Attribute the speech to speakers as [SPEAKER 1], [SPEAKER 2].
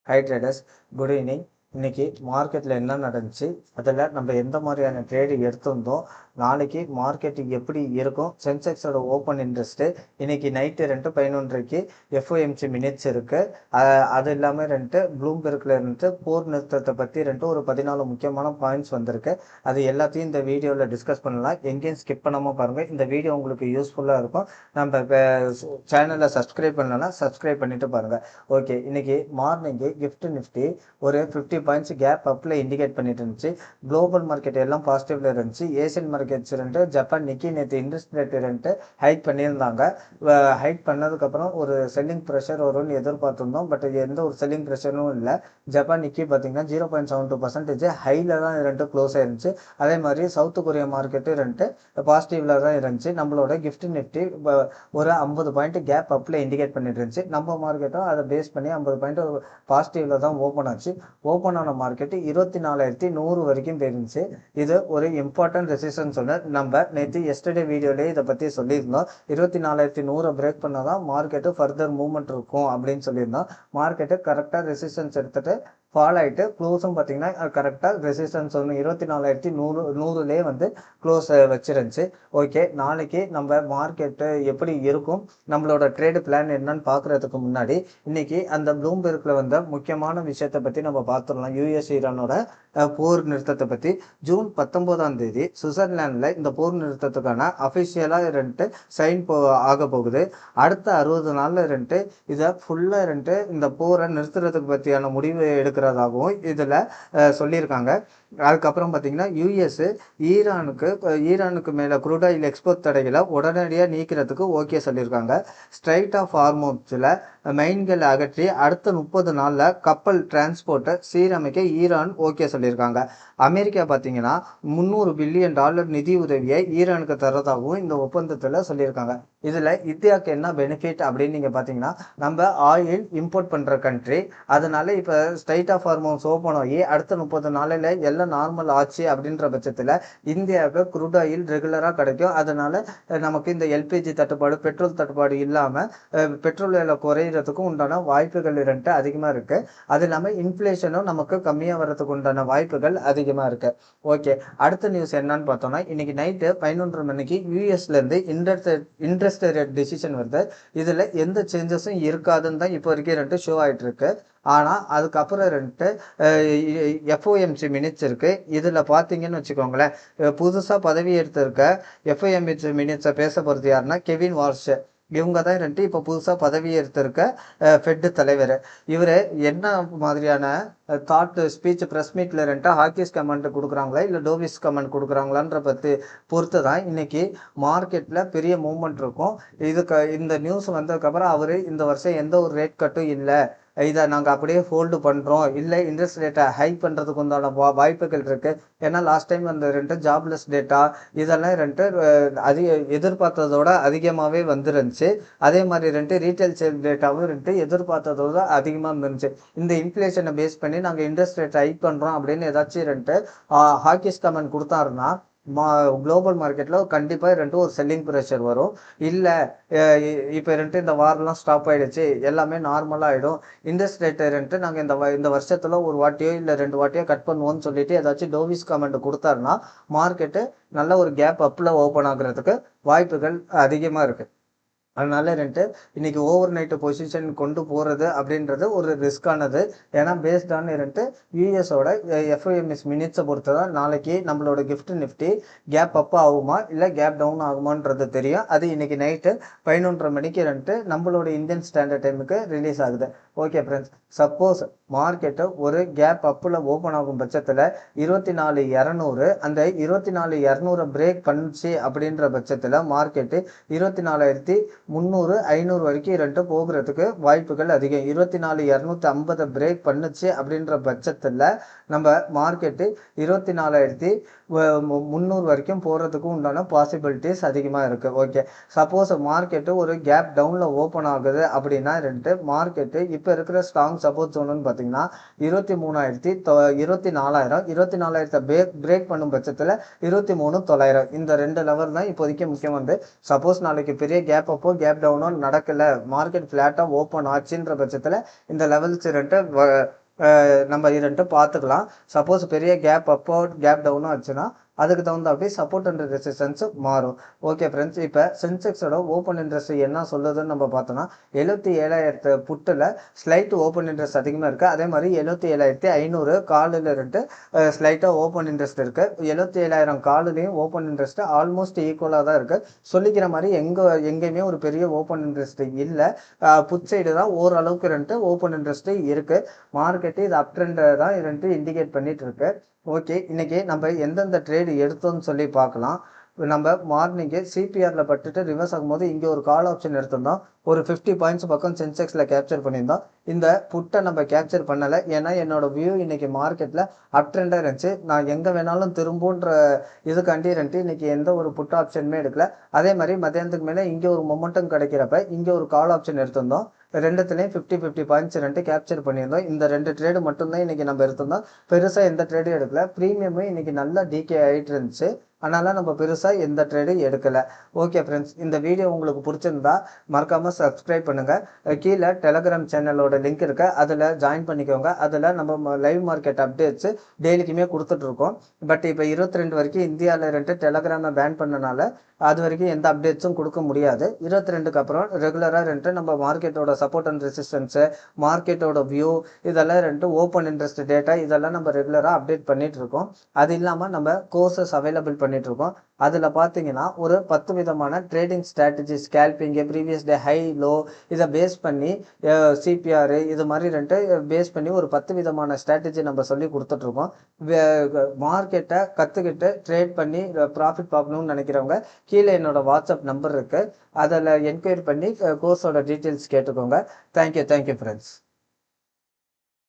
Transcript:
[SPEAKER 1] High traders, good evening. இன்னைக்கு மார்க்கெட்டில் என்ன நடந்துச்சு, அதில் நம்ம எந்த மாதிரியான ட்ரேடு எடுத்திருந்தோம், நாளைக்கு மார்க்கெட்டு எப்படி இருக்கும், சென்செக்ஸோட ஓப்பன் இன்ட்ரெஸ்ட்டு இன்னைக்கு நைட்டு 2:11 எஃப்ஓஎம்சி மினிட்ஸ் இருக்குது. அது இல்லாமல் ப்ளூம்பெர்க்கில் போர் நிறுத்தத்தை பற்றி ஒரு 14 முக்கியமான பாயிண்ட்ஸ் வந்திருக்கு. அது எல்லாத்தையும் இந்த வீடியோவில் டிஸ்கஸ் பண்ணலாம். எங்கேயும் ஸ்கிப் பண்ணாமல் பாருங்கள். இந்த வீடியோ உங்களுக்கு யூஸ்ஃபுல்லாக இருக்கும். நம்ம சேனலை சப்ஸ்கிரைப் பண்ணலன்னா சப்ஸ்கிரைப் பண்ணிட்டு பாருங்கள். ஓகே, இன்னைக்கு மார்னிங்கு கிஃப்ட் நிஃப்டி ஒரு 50 பாயிண்ட்ஸ் கேப் அப்பில் இண்டிகேட் பண்ணிட்டு இருந்துச்சு. குளோபல் மார்க்கெட் எல்லாம் பாசிட்டிவ்ல இருந்துச்சு. ஏசியன் மார்க்கெட்ஸ் ஜப்பான் நிக்கி நேற்று இன்ட்ரெஸ்ட் ரேட் ஹைக் பண்ணியிருந்தாங்க. ஹைக் பண்ணதுக்கப்புறம் ஒரு செல்லிங் ப்ரெஷர் வரும்னு எதிர்பார்த்துருந்தோம். பட் எந்த ஒரு செல்லிங் ப்ரெஷரும் இல்லை. ஜப்பான் நிக்கி பார்த்தீங்கன்னா 0.72% ஹைல தான் க்ளோஸ் ஆயிருந்துச்சு. அதே மாதிரி சவுத் கொரியா மார்க்கெட்டு பாசிட்டிவ்ல தான் இருந்துச்சு. நம்மளோட கிஃப்ட் நிஃப்டி ஒரு 50 பாயிண்ட் கேப் அப்பில் இண்டிகேட் பண்ணிட்டு இருந்துச்சு. நம்ம மார்க்கெட்டும் அதை பேஸ் பண்ணி 50 பாயிண்ட் பாசிட்டிவ்ல தான் ஓப்பன் ஆச்சு. ஓப்பன் ஆன மார்க்கெட்டு 24,100 வரைக்கும் போயிருந்துச்சு. இது ஒரு இம்பார்ட்டன்ட் ரெசிஸ்டன்ஸ் ஒன்று. நம்ம நேற்று எஸ்டர்டே வீடியோலேயே இதை பற்றி சொல்லியிருந்தோம். 24,100 பிரேக் பண்ணாதான் மார்க்கெட்டு ஃபர்தர் மூவ்மெண்ட் இருக்கும் அப்படின்னு சொல்லியிருந்தோம். மார்க்கெட்டு கரெக்டாக ரெசிஸ்டன்ஸ் எடுத்துட்டு ஃபால் ஆகிட்டு க்ளோஸும் பார்த்தீங்கன்னா கரெக்டாக ரெசிஸ்டன்ஸ் ஒன்று 24,100 க்ளோஸ் வச்சிருந்துச்சு. ஓகே, நாளைக்கு நம்ம மார்க்கெட்டு எப்படி இருக்கும், நம்மளோட ட்ரேடு பிளான் என்னன்னு பார்க்குறதுக்கு முன்னாடி இன்னைக்கு அந்த ப்ளூம்பெர்க்கில் வந்த முக்கியமான விஷயத்தை பற்றி நம்ம பார்த்துடலாம். யூஎஸ் ஈரானோட போர் நிறுத்தத்தை பற்றி. ஜூன் 19 சுவிட்சர்லாண்டில் இந்த போர் நிறுத்தத்துக்கான அஃபிஷியலாக சைன் ஆக போகுது. அடுத்த 60 நாளில் இதை ஃபுல்லாக இந்த போரை நிறுத்துறதுக்கு பற்றியான முடிவு எடுக்கிறதாகவும் இதில் சொல்லியிருக்காங்க. அதுக்கப்புறம் பார்த்தீங்கன்னா யூஎஸ் ஈரானுக்கு மேலே க்ரூட் ஆயில் எக்ஸ்போர்ட் தடைகளை உடனடியாக நீக்கிறதுக்கு ஓகே சொல்லியிருக்காங்க. ஸ்ட்ரைட் ஆஃப் ஹார்மோன்ஸில் மைன்களை அகற்றி அடுத்த 30 நாளில் கப்பல் டிரான்ஸ்போர்ட்டை சீரமைக்க ஈரான் ஓகே சொல்லியிருக்காங்க. அமெரிக்கா பார்த்தீங்கன்னா $300 பில்லியன் நிதி உதவியை ஈரானுக்கு தரதாகவும் இந்த ஒப்பந்தத்தில் சொல்லியிருக்காங்க. இதில் இந்தியாவுக்கு என்ன பெனிஃபிட் அப்படின்னு நீங்கள் பார்த்தீங்கன்னா, நம்ம ஆயில் இம்போர்ட் பண்ணுற கண்ட்ரி. அதனால இப்போ ஸ்ட்ரைட் ஆஃப் ஹார்மோன்ஸ் ஓப்பன் ஆகி அடுத்த 30 நாளில் எல்லாம் நார்மல் ஆச்சு அப்படின்ற பட்சத்தில் இந்தியாவுக்கு க்ரூட் ஆயில் ரெகுலராக கிடைக்கும். அதனால நமக்கு இந்த எல்பிஜி தட்டுப்பாடு, பெட்ரோல் தட்டுப்பாடு இல்லாமல் பெட்ரோல் விலை குறையிறதுக்கும் உண்டான வாய்ப்புகள் அதிகமாக இருக்குது. அது இல்லாமல் இன்ஃப்ளேஷனும் நமக்கு கம்மியாக வர்றதுக்கு உண்டான வாய்ப்புகள் அதிகமாக இருக்குது. ஓகே, அடுத்த நியூஸ் என்னன்னு பார்த்தோம்னா, இன்னைக்கு நைட்டு 11 மணிக்கு யூஎஸ்லேருந்து இன்ட்ரெஸ்ட் ரேட் டிசிஷன் வருது. இதில் எந்த சேஞ்சஸும் இருக்காதுன்னு தான் இப்போ வரைக்கும் ஷோ ஆகிட்டு இருக்கு. ஆனால் அதுக்கப்புறம் எஃப்ஓஎம்சி மினிட்ஸ் இருக்குது. இதில் பார்த்தீங்கன்னு வச்சுக்கோங்களேன், புதுசாக பதவி எடுத்திருக்க எஃப்ஓஎம்சி மினிட்ஸை பேச போகிறது யாருன்னா கெவின் வார்ஷ். இவங்க தான் இப்போ புதுசாக பதவி எடுத்திருக்க ஃபெட் தலைவர். இவர் என்ன மாதிரியான தாட் ஸ்பீச் ப்ரெஸ் மீட்டில் ஹாக்கிஸ் கமெண்ட் கொடுக்குறாங்களா இல்லை டோவிஸ் கமெண்ட் கொடுக்குறாங்களான்ற பற்றி பொறுத்து தான் இன்னைக்கு மார்க்கெட்டில் பெரிய மூவ்மெண்ட் இருக்கும். இந்த நியூஸ் வந்ததுக்கப்புறம் அவர் இந்த வருஷம் எந்த ஒரு ரேட் கட்டும் இல்லை, இதை நாங்கள் அப்படியே ஹோல்டு பண்ணுறோம், இல்லை இன்ட்ரெஸ்ட் ரேட்டை ஹைக் பண்ணுறதுக்கு உண்டான வாய்ப்புகள் இருக்குது. ஏன்னா லாஸ்ட் டைம் அந்த ஜாப்லெஸ் டேட்டா இதெல்லாம் அதிக எதிர்பார்த்ததோட அதிகமாகவே வந்துருந்துச்சு. அதே மாதிரி ரீட்டைல் சேல் டேட்டாவும் எதிர்பார்த்ததோட அதிகமாக இருந்துச்சு. இந்த இன்ஃப்ளேஷனை பேஸ் பண்ணி நாங்கள் இன்ட்ரெஸ்ட் ரேட் ஹைக் பண்ணுறோம் அப்படின்னு ஏதாச்சும் ஹாக்கிஸ் கமெண்ட் கொடுத்தாருன்னா குளோபல் மார்க்கெட்டில் கண்டிப்பாக ஒரு செல்லிங் ப்ரெஷர் வரும். இல்லை இப்போ இந்த வாரெலாம் ஸ்டாப் ஆகிடுச்சு, எல்லாமே நார்மலாக ஆகிடும், இன்ட்ரெஸ்ட் ரேட்டு நாங்கள் இந்த வருஷத்தில் ஒரு வாட்டியோ இல்லை 2 வாட்டியோ கட் பண்ணுவோம்னு சொல்லிட்டு ஏதாச்சும் டோவிஸ் கமெண்ட் கொடுத்தாருன்னா மார்க்கெட்டு நல்ல ஒரு கேப் அப்பில் ஓப்பன் ஆகுறதுக்கு வாய்ப்புகள் அதிகமாக இருக்குது. அதனால இன்னைக்கு ஓவர் நைட்டு பொசிஷன் கொண்டு போகிறது அப்படின்றது ஒரு ரிஸ்கானது. ஏன்னா பேஸ்டான யூஎஸோட எஃப்ஓஎம்எஸ் மினிட்ஸை பொறுத்து தான் நாளைக்கு நம்மளோட கிஃப்ட் நிஃப்டி கேப் அப் ஆகுமா இல்லை கேப் டவுன் ஆகுமான்றது தெரியும். அது இன்னைக்கு நைட்டு 11:30 மணிக்கு நம்மளோட இந்தியன் ஸ்டாண்டர்ட் டைமுக்கு ரிலீஸ் ஆகுது. ஓகே ஃப்ரெண்ட்ஸ், சப்போஸ் மார்க்கெட்டு ஒரு கேப் அப்பில் ஓப்பன் ஆகும் பட்சத்தில் 24,200 அந்த 24,200 பிரேக் பண்ணுச்சு அப்படின்ற பட்சத்தில் மார்க்கெட்டு 24,300 500 வரைக்கும் போகிறதுக்கு வாய்ப்புகள் அதிகம். 24,250 பிரேக் பண்ணுச்சு அப்படின்ற பட்சத்தில் நம்ம மார்க்கெட்டு 24,300 வரைக்கும் போகிறதுக்கு உண்டான பாசிபிலிட்டிஸ் அதிகமாக இருக்குது. ஓகே, சப்போஸ் மார்க்கெட்டு ஒரு கேப் டவுனில் ஓப்பன் ஆகுது அப்படின்னா மார்க்கெட்டு இப்போ இப்போ இருக்கிற ஸ்ட்ராங் சப்போர்ட் ஜோனுன்னு பார்த்தீங்கன்னா 24,000 24,000 பிரேக் பண்ணும் பட்சத்தில் 23,900 இந்த 2 லெவல் தான் இப்போதைக்கு முக்கியம். வந்து சப்போஸ் நாளைக்கு பெரிய கேப் அப்போ கேப் டவுனோ நடக்கல, மார்க்கெட் ஃப்ளாட்டாக ஓப்பன் ஆச்சுன்ற பட்சத்தில் இந்த லெவல்ஸ் நம்ம இரண்டு பார்த்துக்கலாம். சப்போஸ் பெரிய கேப் அப்போ கேப் டவுனும் ஆச்சுன்னா அதுக்கு தகுந்தாப்படி சப்போர்ட் அண்ட் ரெசிஸ்டன்ஸ் மாறும். ஓகே ஃப்ரெண்ட்ஸ், இப்போ சென்செக்ஸோட ஓப்பன் இன்ட்ரெஸ்ட் என்ன சொல்லுதுன்னு நம்ம பார்த்தோம்னா 77,000 புட்டில் ஸ்லைட் ஓப்பன் இன்ட்ரெஸ்ட் அதிகமாக இருக்குது. அதே மாதிரி 77,500 காலில் இருந்து ஸ்லைட்டாக ஓப்பன் இன்ட்ரெஸ்ட் இருக்குது. 77,000 காலுலேயும் ஓப்பன் இன்ட்ரெஸ்ட் ஆல்மோஸ்ட் ஈக்குவலாக தான் இருக்குது. சொல்லிக்கிற மாதிரி எங்கேயுமே ஒரு பெரிய ஓப்பன் இன்ட்ரெஸ்ட் இல்லை. புட் சைடு தான் ஓரளவுக்கு ஓப்பன் இன்ட்ரெஸ்ட் இருக்குது. மார்க்கெட்டு இது அப் ட்ரெண்ட் தான் இண்டிகேட் பண்ணிட்டு இருக்கு. ஓகே, இன்னைக்கு நம்ம எந்தெந்த ட்ரேடு எடுத்தோம்னு சொல்லி பார்க்கலாம். நம்ம மார்னிங்கே சிபிஆரில் பட்டுட்டு ரிவர்ஸ் ஆகும்போது இங்கே ஒரு கால் ஆப்ஷன் எடுத்திருந்தோம். ஒரு 50 பாயிண்ட்ஸ் பக்கம் சென்செக்ஸில் கேப்சர் பண்ணியிருந்தோம். இந்த புட்டை நம்ம கேப்சர் பண்ணலை, ஏன்னா என்னோட வியூ இன்னைக்கு மார்க்கெட்டில் அப் ட்ரெண்டாக இருந்துச்சு. நான் எங்கே வேணாலும் திரும்புன்ற இதுக்காண்டி இன்னைக்கு எந்த ஒரு புட் ஆப்ஷனுமே எடுக்கல. அதே மாதிரி மத்தியானத்துக்கு மேலே இங்கே ஒரு மொமெண்டம் கிடைக்கிறப்ப இங்கே ஒரு கால் ஆப்ஷன் எடுத்திருந்தோம். ரெண்டுத்துலேயும் 50 பாயிண்ட்ஸ் கேப்சர் பண்ணியிருந்தோம். இந்த 2 ட்ரேடு மட்டும்தான் இன்னைக்கு நம்ம எடுத்திருந்தோம். பெருசாக எந்த ட்ரேடும் எடுக்கல. ப்ரீமியமும் இன்னைக்கு நல்லா டிகே ஆகிட்டு இருந்துச்சு. அதனால நம்ம பெருசாக எந்த ட்ரேடும் எடுக்கலை. ஓகே ஃப்ரெண்ட்ஸ், இந்த வீடியோ உங்களுக்கு பிடிச்சிருந்தா மறக்காமல் சப்ஸ்கிரைப் பண்ணுங்கள். கீழே டெலகிராம் சேனலோட லிங்க் இருக்கு, அதில் ஜாயின் பண்ணிக்கோங்க. அதில் நம்ம லைவ் மார்க்கெட் அப்டேட்ஸ் டெய்லிக்குமே கொடுத்துட்ருக்கோம். பட் இப்போ 22 வரைக்கும் இந்தியாவில் டெலகிராமை பேன் பண்ணனால அது வரைக்கும் எந்த அப்டேட்ஸும் கொடுக்க முடியாது. 22க்கு அப்புறம் ரெகுலராக நம்ம மார்க்கெட்டோட சப்போர்ட் அண்ட் ரெசிஸ்டன்ஸு, மார்க்கெட்டோட வியூ, இதெல்லாம் ஓப்பன் இன்ட்ரெஸ்ட் டேட்டா இதெல்லாம் நம்ம ரெகுலராக அப்டேட் பண்ணிட்டு இருக்கோம். அது இல்லாமல் நம்ம கோர்சஸ் அவைலபிள் பண்ணிட்டு இருக்கோம். அதில் பார்த்தீங்கன்னா ஒரு 10 விதமான trading strategy, scalping, previous day high low, இதை பேஸ் பண்ணி சிபிஆர் இது மாதிரி பேஸ் பண்ணி ஒரு 10 விதமான ஸ்ட்ராட்டஜி நம்ம சொல்லி கொடுத்துட்ருக்கோம். மார்க்கெட்டை கற்றுக்கிட்டு ட்ரேட் பண்ணி ப்ராஃபிட் பார்க்கணும்னு நினைக்கிறவங்க கீழே என்னோட வாட்ஸ்அப் நம்பர் இருக்குது, அதில் என்கொயரி பண்ணி கோர்ஸோட டீட்டெயில்ஸ் கேட்டுக்கோங்க. Thank you friends.